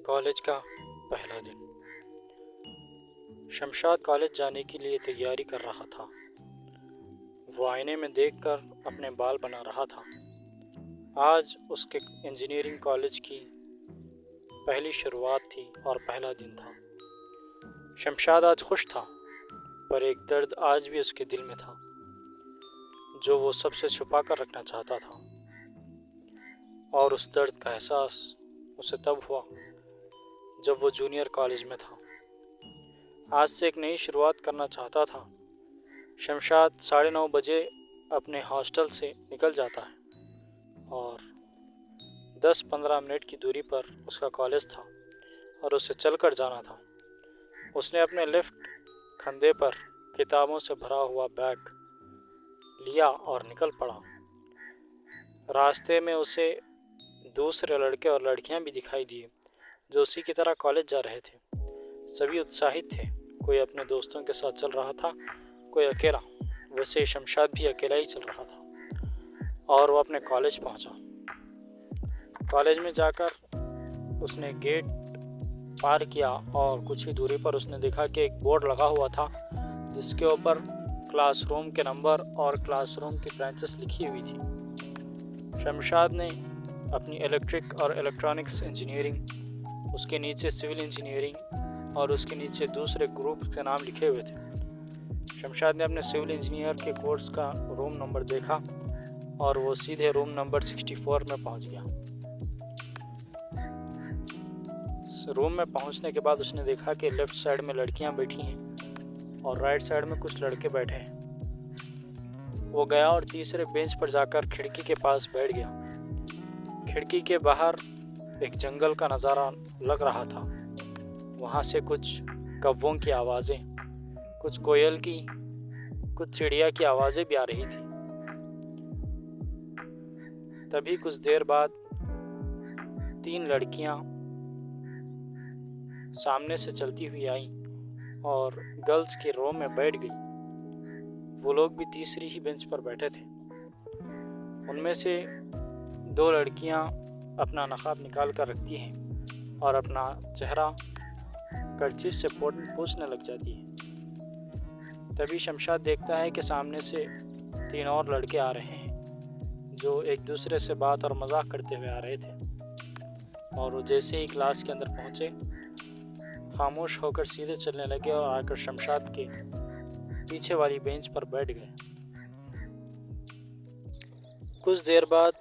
College का पहला दिन। शमशाद कॉलेज जाने के लिए तैयारी कर रहा था। वो आईने में देखकर अपने बाल बना रहा था। आज उसके इंजीनियरिंग कॉलेज की पहली शुरुआत थी और पहला दिन था। शमशाद आज खुश था, पर एक दर्द आज भी उसके दिल में था, जो वो सबसे छुपा कर रखना चाहता था। और उस दर्द का एहसास उसे तब हुआ जब वो जूनियर कॉलेज में था। आज से एक नई शुरुआत करना चाहता था। शमशाद 9:30 बजे अपने हॉस्टल से निकल जाता है और 10-15 मिनट की दूरी पर उसका कॉलेज था और उसे चलकर जाना था। उसने अपने लेफ्ट कंधे पर किताबों से भरा हुआ बैग लिया और निकल पड़ा। रास्ते में उसे दूसरे लड़के और लड़कियां भी दिखाई दिए जो उसी की तरह कॉलेज जा रहे थे। सभी उत्साहित थे। कोई अपने दोस्तों के साथ चल रहा था, कोई अकेला। वैसे शमशाद भी अकेला ही चल रहा था और वो अपने कॉलेज पहुंचा। कॉलेज में जाकर उसने गेट पार किया और कुछ ही दूरी पर उसने देखा कि एक बोर्ड लगा हुआ था जिसके ऊपर क्लासरूम के नंबर और क्लासरूम की ब्रांचेस लिखी हुई थी। शमशाद ने अपनी इलेक्ट्रिक और इलेक्ट्रॉनिक्स इंजीनियरिंग, उसके नीचे सिविल इंजीनियरिंग और उसके नीचे दूसरे ग्रुप के नाम लिखे हुए थे। शमशाद ने अपने सिविल इंजीनियर के कोर्स का रूम नंबर देखा और वो सीधे रूम नंबर 64 में पहुंच गया। रूम में पहुंचने के बाद उसने देखा कि लेफ्ट साइड में लड़कियां बैठी हैं और राइट साइड में कुछ लड़के बैठे हैं। वो गया और तीसरे बेंच पर जाकर खिड़की के पास बैठ गया। खिड़की के बाहर एक जंगल का नज़ारा लग रहा था। वहाँ से कुछ कौवों की आवाज़ें, कुछ कोयल की, कुछ चिड़िया की आवाज़ें भी आ रही थी। तभी कुछ देर बाद 3 लड़कियाँ सामने से चलती हुई आईं और गर्ल्स के रो में बैठ गई। वो लोग भी तीसरी ही बेंच पर बैठे थे। उनमें से 2 लड़कियाँ अपना नकाब निकाल कर रखती हैं और अपना चेहरा कर्चीफ से पोंछने लग जाती है। तभी शमशाद देखता है कि सामने से 3 और लड़के आ रहे हैं जो एक दूसरे से बात और मजाक करते हुए आ रहे थे। और वो जैसे ही क्लास के अंदर पहुंचे, खामोश होकर सीधे चलने लगे और आकर शमशाद के पीछे वाली बेंच पर बैठ गए। कुछ देर बाद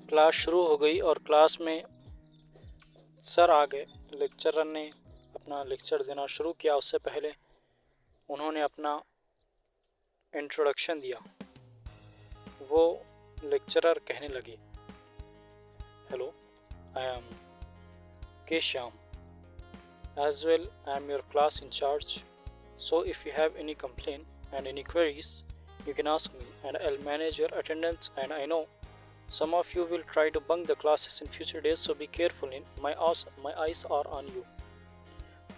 क्लास शुरू हो गई और क्लास में सर आ गए। लेक्चरर ने अपना लेक्चर देना शुरू किया। उससे पहले उन्होंने अपना इंट्रोडक्शन दिया। वो लेक्चरर कहने लगे, हेलो, आई एम के Shyam, as well I am your class in charge, so if you have any complaint and any queries you can ask me and I'll manage your attendance. And I know some of you will try to bunk the classes in future days, so be careful. My eyes are on you.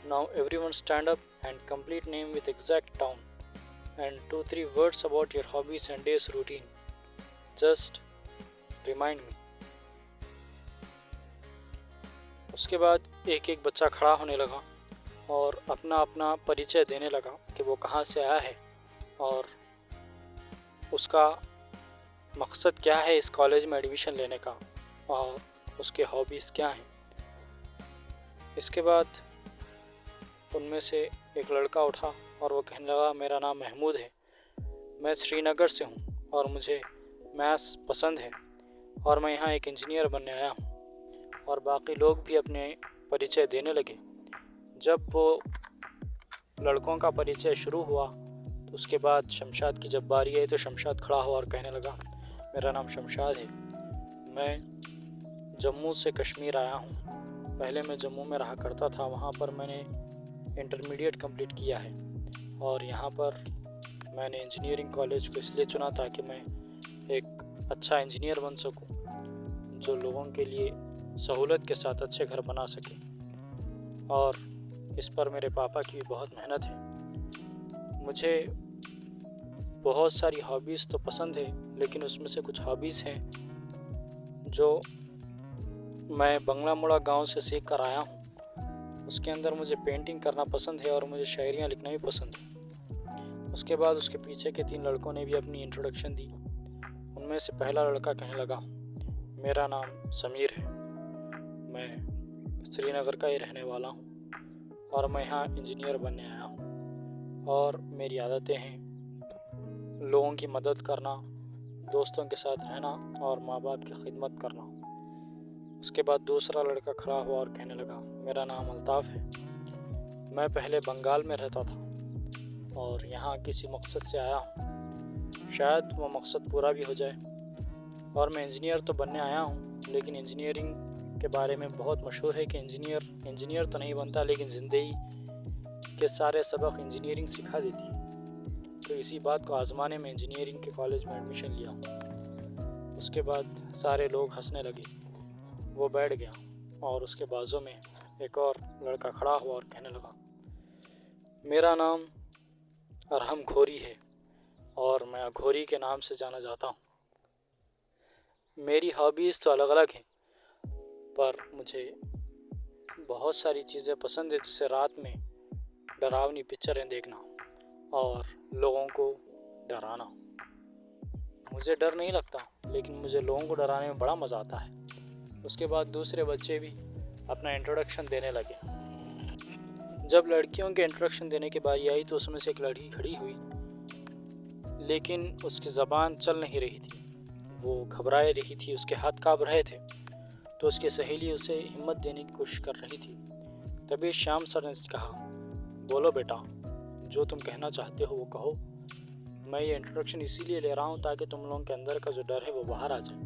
Now everyone stand up and complete name with exact town and 2-3 words about your hobbies and days routine. Just remind me. उसके बाद एक एक बच्चा खड़ा होने लगा और अपना अपना परिचय देने लगा कि वो कहाँ से आया है और उसका मकसद क्या है इस कॉलेज में एडमिशन लेने का और उसके हॉबीज़ क्या हैं। इसके बाद उनमें से एक लड़का उठा और वो कहने लगा, मेरा नाम महमूद है, मैं श्रीनगर से हूँ और मुझे मैथ्स पसंद है और मैं यहाँ एक इंजीनियर बनने आया हूँ। और बाकी लोग भी अपने परिचय देने लगे। जब वो लड़कों का परिचय शुरू हुआ तो उसके बाद शमशाद की जब बारी आई तो शमशाद खड़ा हुआ और कहने लगा, मेरा नाम शमशाद है, मैं जम्मू से कश्मीर आया हूँ। पहले मैं जम्मू में रहा करता था, वहाँ पर मैंने इंटरमीडिएट कंप्लीट किया है और यहाँ पर मैंने इंजीनियरिंग कॉलेज को इसलिए चुना ताकि मैं एक अच्छा इंजीनियर बन सकूँ जो लोगों के लिए सहूलत के साथ अच्छे घर बना सके। और इस पर मेरे पापा की भी बहुत मेहनत है। मुझे बहुत सारी हॉबीज़ तो पसंद है, लेकिन उसमें से कुछ हॉबीज़ हैं जो मैं बंगला मुड़ा गांव से सीख कर आया हूँ। उसके अंदर मुझे पेंटिंग करना पसंद है और मुझे शायरियाँ लिखना भी पसंद है। उसके बाद उसके पीछे के 3 लड़कों ने भी अपनी इंट्रोडक्शन दी। उनमें से पहला लड़का कहने लगा, मेरा नाम समीर है, मैं श्रीनगर का ही रहने वाला हूँ और मैं यहाँ इंजीनियर बनने आया हूँ और मेरी आदतें हैं लोगों की मदद करना, दोस्तों के साथ रहना और माँ बाप की खिदमत करना। उसके बाद दूसरा लड़का खड़ा हुआ और कहने लगा, मेरा नाम अल्ताफ़ है, मैं पहले बंगाल में रहता था और यहाँ किसी मकसद से आया हूँ। शायद वो मकसद पूरा भी हो जाए और मैं इंजीनियर तो बनने आया हूँ, लेकिन इंजीनियरिंग के बारे में बहुत मशहूर है कि इंजीनियर तो नहीं बनता, लेकिन ज़िंदगी के सारे सबक इंजीनियरिंग सिखा देती है। तो इसी बात को आज़माने में इंजीनियरिंग के कॉलेज में एडमिशन लिया। उसके बाद सारे लोग हंसने लगे। वो बैठ गया और उसके बाजू में एक और लड़का खड़ा हुआ और कहने लगा, मेरा नाम अरहम घोरी है और मैं अघोरी के नाम से जाना जाता हूँ। मेरी हॉबीज़ तो अलग अलग हैं, पर मुझे बहुत सारी चीज़ें पसंद है, जैसे रात में डरावनी पिक्चरें देखना और लोगों को डराना। मुझे डर नहीं लगता, लेकिन मुझे लोगों को डराने में बड़ा मज़ा आता है। उसके बाद दूसरे बच्चे भी अपना इंट्रोडक्शन देने लगे। जब लड़कियों के इंट्रोडक्शन देने की बारी आई तो उसमें से एक लड़की खड़ी हुई, लेकिन उसकी ज़बान चल नहीं रही थी, वो घबराए रही थी, उसके हाथ काँप रहे थे। तो उसकी सहेली उसे हिम्मत देने की कोशिश कर रही थी। तभी श्याम सर ने कहा, बोलो बेटा, जो तुम कहना चाहते हो वो कहो। मैं ये इंट्रोडक्शन इसीलिए ले रहा हूँ ताकि तुम लोगों के अंदर का जो डर है वो बाहर आ जाए,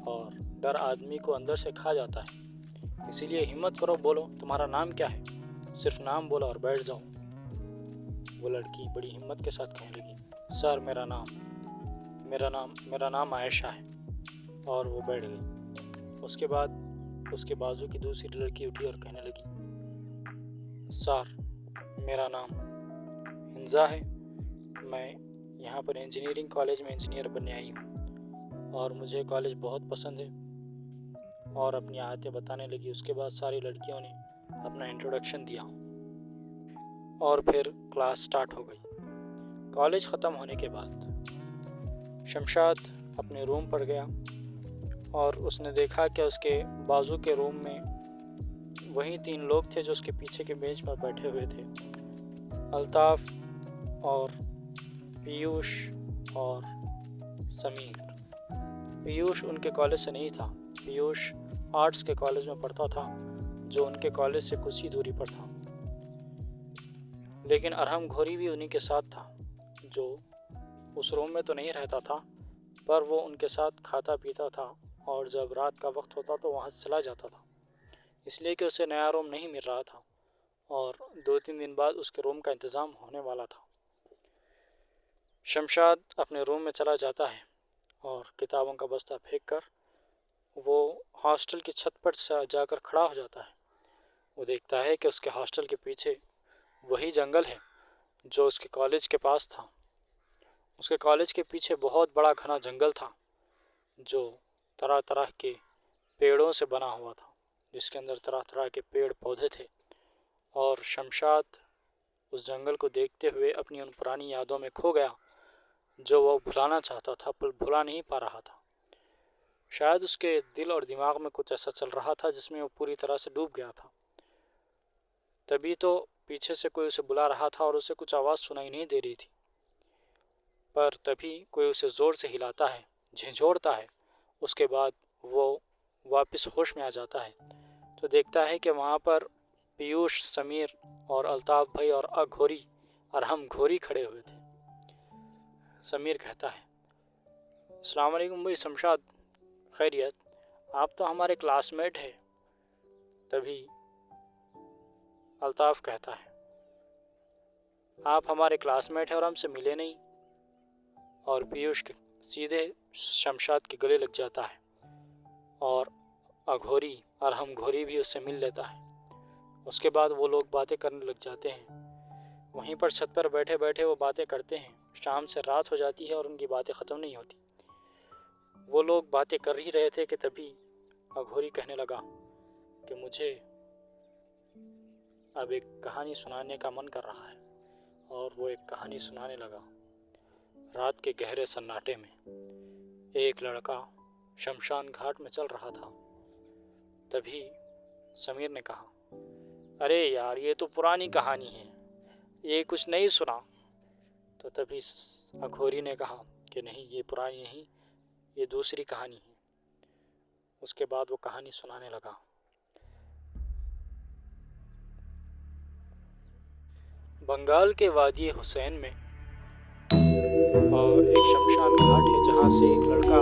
और डर आदमी को अंदर से खा जाता है। इसीलिए हिम्मत करो, बोलो तुम्हारा नाम क्या है, सिर्फ नाम बोलो और बैठ जाओ। वो लड़की बड़ी हिम्मत के साथ कहने लगी, सर मेरा नाम आयशा है, और वो बैठ गई। उसके बाद उसके बाजू की दूसरी लड़की उठी और कहने लगी, सर मेरा नाम हिंजा है, मैं यहाँ पर इंजीनियरिंग कॉलेज में इंजीनियर बनने आई हूँ और मुझे कॉलेज बहुत पसंद है, और अपनी आदतें बताने लगी। उसके बाद सारी लड़कियों ने अपना इंट्रोडक्शन दिया और फिर क्लास स्टार्ट हो गई। कॉलेज ख़त्म होने के बाद शमशाद अपने रूम पर गया और उसने देखा कि उसके बाजू के रूम में वही 3 लोग थे जो उसके पीछे के बेंच पर बैठे हुए थे, अल्ताफ़ और पीयूष और समीर। पीयूष उनके कॉलेज से नहीं था, पीयूष आर्ट्स के कॉलेज में पढ़ता था जो उनके कॉलेज से कुछ ही दूरी पर था। लेकिन अरहम घोरी भी उन्हीं के साथ था, जो उस रूम में तो नहीं रहता था, पर वो उनके साथ खाता पीता था और जब रात का वक्त होता तो वहाँ से चला जाता था, इसलिए कि उसे नया रूम नहीं मिल रहा था और 2-3 दिन बाद उसके रूम का इंतज़ाम होने वाला था। शमशाद अपने रूम में चला जाता है और किताबों का बस्ता फेंक कर वो हॉस्टल की छत पर जाकर खड़ा हो जाता है। वो देखता है कि उसके हॉस्टल के पीछे वही जंगल है जो उसके कॉलेज के पास था। उसके कॉलेज के पीछे बहुत बड़ा घना जंगल था जो तरह तरह के पेड़ों से बना हुआ था, जिसके अंदर तरह तरह के पेड़ पौधे थे, और शमशाद उस जंगल को देखते हुए अपनी उन पुरानी यादों में खो गया जो वो भुलाना चाहता था पर भुला नहीं पा रहा था। शायद उसके दिल और दिमाग में कुछ ऐसा चल रहा था जिसमें वो पूरी तरह से डूब गया था। तभी तो पीछे से कोई उसे बुला रहा था और उसे कुछ आवाज़ सुनाई नहीं दे रही थी, पर तभी कोई उसे ज़ोर से हिलाता है, झिझोड़ता है। उसके बाद वो वापस होश में आ जाता है तो देखता है कि वहाँ पर पीयूष, समीर और अल्ताफ़ भाई और अघोरी अरहम घोरी खड़े हुए थे। समीर कहता है, अस्सलाम वालेकुम भाई शमशाद, खैरियत, आप तो हमारे क्लासमेट हैं। तभी अल्ताफ़ कहता है, आप हमारे क्लासमेट हैं और हमसे मिले नहीं, और पीयूष सीधे शमशाद के गले लग जाता है और अघोरी अरहम घोरी भी उससे मिल लेता है। उसके बाद वो लोग बातें करने लग जाते हैं। वहीं पर छत पर बैठे बैठे वो बातें करते हैं। शाम से रात हो जाती है और उनकी बातें ख़त्म नहीं होती। वो लोग बातें कर ही रहे थे कि तभी अघोरी कहने लगा कि मुझे अब एक कहानी सुनाने का मन कर रहा है, और वो एक कहानी सुनाने लगा। रात के गहरे सन्नाटे में एक लड़का शमशान घाट में चल रहा था। तभी समीर ने कहा, अरे यार, ये तो पुरानी कहानी है, ये कुछ नहीं सुना। तो तभी अघोरी ने कहा कि नहीं, ये पुरानी नहीं, ये दूसरी कहानी है। उसके बाद वो कहानी सुनाने लगा। बंगाल के वादी हुसैन में और एक शमशान घाट है, जहाँ से एक लड़का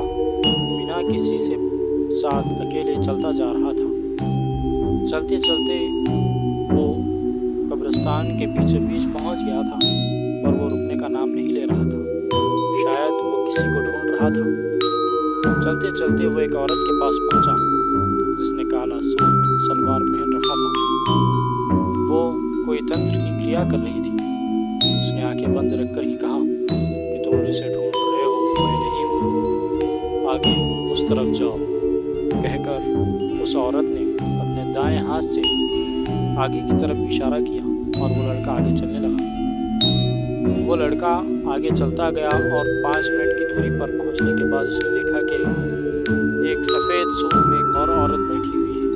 बिना किसी से साथ अकेले चलता जा रहा था। चलते चलते वो कब्रिस्तान के बीचों बीच पहुँच गया था, और वो रुकने का नाम नहीं ले रहा था। शायद वो किसी को ढूंढ रहा था। चलते चलते वो एक औरत के पास पहुंचा, जिसने काला सूट सलवार पहन रखा था। वो कोई तंत्र की क्रिया कर रही थी। उसने आंखें बंद रखकर ही कहा कि तुम जिसे ढूंढ रहे हो वो मैं नहीं हूँ, आगे उस तरफ जाओ। कहकर उस औरत ने अपने दाएं हाथ से आगे की तरफ इशारा किया, और वो लड़का आगे चलने लगा। वो लड़का आगे चलता गया, और 5 मिनट की दूरी पर पहुंचने के बाद उसने देखा कि एक सफ़ेद सूट में एक और औरत बैठी हुई है,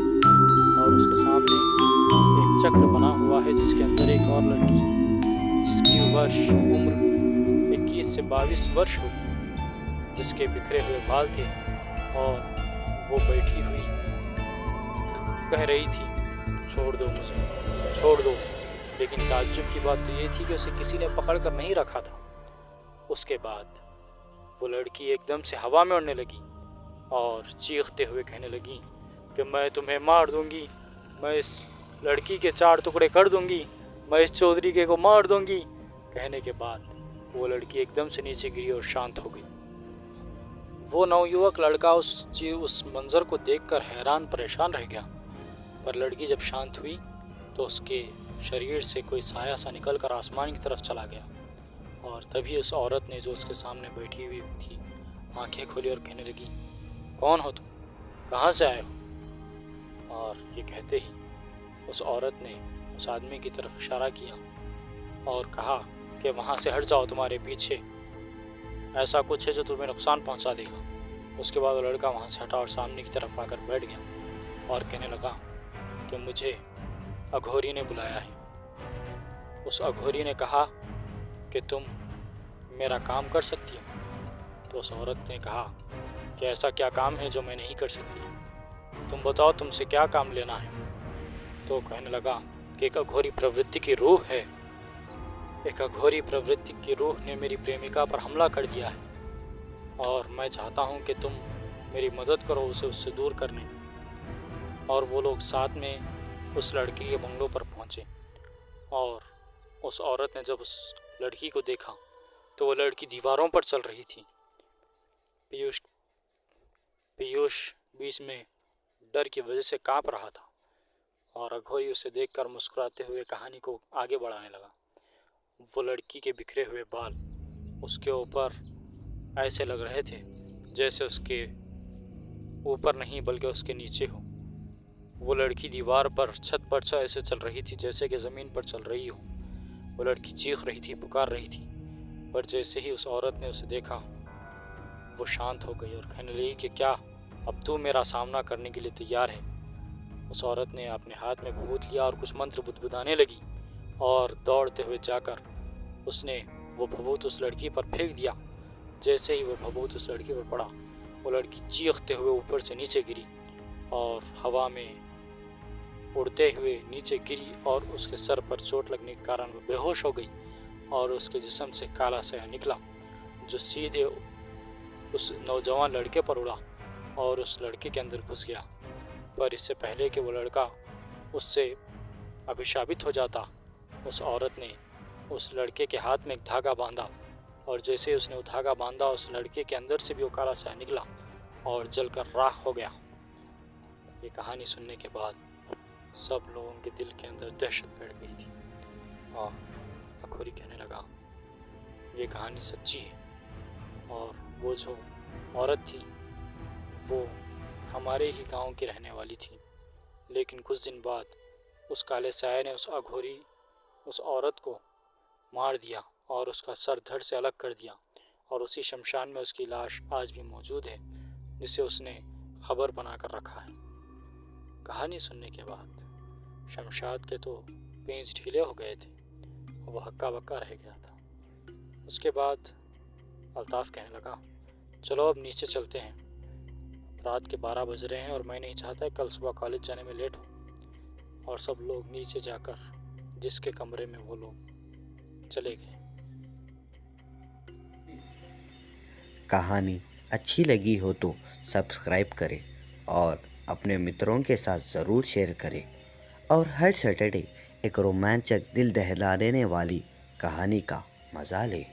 और उसके सामने एक चक्र बना हुआ है, जिसके अंदर एक और लड़की, जिसकी उम्र 21 से 22 वर्ष होगी, जिसके बिखरे हुए बाल थे, और वो बैठी हुई कह रही थी, छोड़ दो मुझे, छोड़ दो। लेकिन ताज्जुब की बात तो ये थी कि उसे किसी ने पकड़ कर नहीं रखा था। उसके बाद वो लड़की एकदम से हवा में उड़ने लगी और चीखते हुए कहने लगी कि मैं तुम्हें मार दूंगी, मैं इस लड़की के 4 टुकड़े कर दूंगी, मैं इस चौधरी के को मार दूंगी। कहने के बाद वो लड़की एकदम से नीचे गिरी और शांत हो गई। वो नवयुवक लड़का उस मंजर को देखकर हैरान परेशान रह गया। पर लड़की जब शांत हुई तो उसके शरीर से कोई साया सा निकलकर आसमान की तरफ चला गया, और तभी उस औरत ने, जो उसके सामने बैठी हुई थी, आंखें खोली और कहने लगी, कौन हो तुम, कहाँ से आए हो? और ये कहते ही उस औरत ने उस आदमी की तरफ इशारा किया और कहा कि वहाँ से हट जाओ, तुम्हारे पीछे ऐसा कुछ है जो तुम्हें नुकसान पहुँचा देगा। उसके बाद वो लड़का वहाँ से हटा और सामने की तरफ आकर बैठ गया और कहने लगा कि मुझे अघोरी ने बुलाया है। उस अघोरी ने कहा कि तुम मेरा काम कर सकती हो। तो उस औरत ने कहा कि ऐसा क्या काम है जो मैं नहीं कर सकती, तुम बताओ, तुमसे क्या काम लेना है। तो कहने लगा कि एक अघोरी प्रवृत्ति की रूह है, एक अघोरी प्रवृत्ति की रूह ने मेरी प्रेमिका पर हमला कर दिया है, और मैं चाहता हूँ कि तुम मेरी मदद करो उसे उससे दूर करने। और वो लोग साथ में उस लड़की के बंगलों पर पहुँचे, और उस औरत ने जब उस लड़की को देखा तो वो लड़की दीवारों पर चल रही थी। पीयूष बीच में डर की वजह से कांप रहा था, और अघोरी उसे देखकर मुस्कुराते हुए कहानी को आगे बढ़ाने लगा। वो लड़की के बिखरे हुए बाल उसके ऊपर ऐसे लग रहे थे जैसे उसके ऊपर नहीं बल्कि उसके नीचे हो। वो लड़की दीवार पर, छत पर ऐसे चल रही थी जैसे कि ज़मीन पर चल रही हो। वो लड़की चीख रही थी, पुकार रही थी, पर जैसे ही उस औरत ने उसे देखा वो शांत हो गई और कहने लगी कि क्या अब तू मेरा सामना करने के लिए तैयार है। उस औरत ने अपने हाथ में भभूत लिया और कुछ मंत्र बुदबुदाने लगी, और दौड़ते हुए जाकर उसने वो भभूत उस लड़की पर फेंक दिया। जैसे ही वो भभूत उस लड़की पर पड़ा, वो लड़की चीखते हुए ऊपर से नीचे गिरी और हवा में उड़ते हुए नीचे गिरी, और उसके सर पर चोट लगने के कारण वो बेहोश हो गई, और उसके जिस्म से काला साया निकला जो सीधे उस नौजवान लड़के पर उड़ा और उस लड़के के अंदर घुस गया। पर इससे पहले कि वो लड़का उससे अभिशापित हो जाता, उस औरत ने उस लड़के के हाथ में एक धागा बांधा, और जैसे उसने वो धागा बांधा उस लड़के के अंदर से भी वो काला साया निकला और जलकर राख हो गया। ये कहानी सुनने के बाद सब लोगों के दिल के अंदर दहशत बैठ गई थी, और अघोरी कहने लगा, ये कहानी सच्ची है, और वो जो औरत थी वो हमारे ही गांव की रहने वाली थी, लेकिन कुछ दिन बाद उस काले साये ने उस औरत को मार दिया और उसका सर धड़ से अलग कर दिया। और उसी शमशान में उसकी लाश आज भी मौजूद है, जिसे उसने खबर बना कर रखा है। कहानी सुनने के बाद शमशाद के तो पेंच ढीले हो गए थे, वो हक्का बक्का रह गया था। उसके बाद अल्ताफ़ कहने लगा, चलो अब नीचे चलते हैं, रात के 12 बज रहे हैं और मैं नहीं चाहता कल सुबह कॉलेज जाने में लेट हो। और सब लोग नीचे जाकर जिसके कमरे में वो लोग चले गए। कहानी अच्छी लगी हो तो सब्सक्राइब करें और अपने मित्रों के साथ ज़रूर शेयर करें। और हर सैटरडे एक रोमांचक दिल दहला देने वाली कहानी का मज़ा लें।